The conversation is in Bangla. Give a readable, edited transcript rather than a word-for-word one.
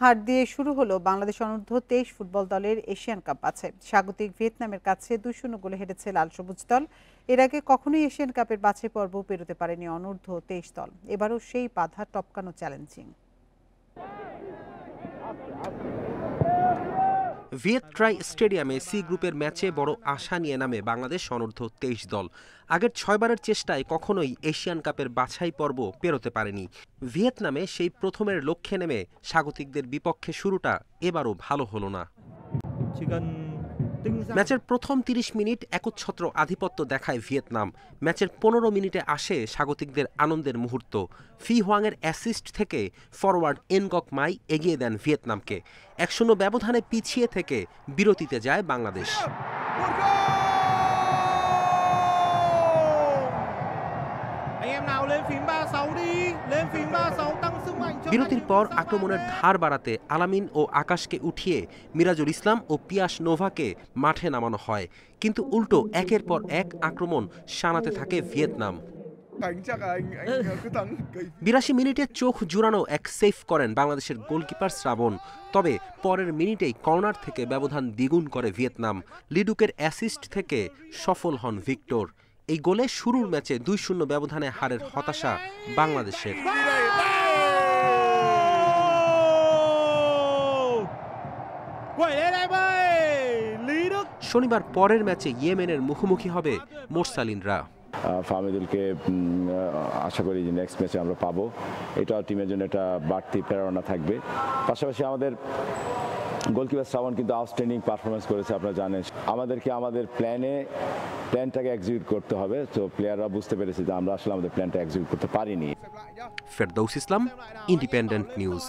হার দিয়ে শুরু হলো বাংলাদেশ অনূর্ধ্ব 23 ফুটবল দলের এশিয়ান কাপ বাছাই। স্বাগতিক ভিয়েতনামের কাছে 2-0 গোলে হেরেছে লাল সবুজ দল। এর আগে কখনোই এশিয়ান কাপের বাছাই পর্ব পেরোতে পারেনি অনূর্ধ্ব 23 দল। এবারও সেই বাধা টপকানো চ্যালেঞ্জিং। ভিয়েতট্রাই স্টেডিয়ামে সি গ্রুপের ম্যাচে বড় আশা নিয়ে নামে বাংলাদেশ অনূর্ধ্ব 23 দল। আগের 6 বারের চেষ্টায় কখনোই এশিয়ান কাপের বাছাই পর্ব পেরোতে পারেনি। ভিয়েতনামে সেই প্রথমের লক্ষ্যে নেমে স্বাগতিকদের বিপক্ষে শুরুটা এবারও ভালো হলো না। ম্যাচের প্রথম 30 মিনিট একচ্ছত্র আধিপত্য দেখায় ভিয়েতনাম। ম্যাচের 15 মিনিটে আসে স্বাগতিকদের আনন্দের মুহূর্ত। ফি হোয়াংয়ের অ্যাসিস্ট থেকে ফরওয়ার্ড এনগক মাই এগিয়ে দেন ভিয়েতনামকে। 1-0 ব্যবধানে পিছিয়ে থেকে বিরতিতে যায় বাংলাদেশ। বিরতির পর আক্রমণের ধার বাড়াতে আলামিন ও আকাশকে উঠিয়ে মিরাজুল ইসলাম ও পিয়াস নোভাকে মাঠে নামানো হয়, কিন্তু উল্টো একের পর এক আক্রমণ শানাতে থাকে ভিয়েতনাম। 82 মিনিটে চোখ জুড়ানো এক সেভ করেন বাংলাদেশের গোলকিপার শ্রাবণ। তবে পরের মিনিটেই কর্নার থেকে ব্যবধান দ্বিগুণ করে ভিয়েতনাম। লিডুকের অ্যাসিস্ট থেকে সফল হন ভিক্টর। এই গোলে শুরুর ম্যাচে 2-0 ব্যবধানে হারের হতাশা বাংলাদেশের। শনিবার পরের ম্যাচে ইয়েমেনের মুখোমুখি হবে মোরসালিনরা। ফাহমিদুলকে আশা করি যে নেক্সট ম্যাচে আমরা পাবো। এটা টিমের জন্য একটা বাড়তি প্রেরণা থাকবে। পাশাপাশি আমাদের গোলকিপার শ্রাবণ কিন্তু আউটস্ট্যান্ডিং পারফরমেন্স করেছে, আপনারা জানেন। আমাদেরকে আমাদের প্ল্যানটাকে এক্সিকিউট করতে হবে। তো প্লেয়াররা বুঝতে পেরেছে যে আমরা আসলে আমাদের প্ল্যানটা এক্সিকিউট করতে পারিনি। ফেরদৌস ইসলাম, ইন্ডিপেন্ডেন্ট নিউজ।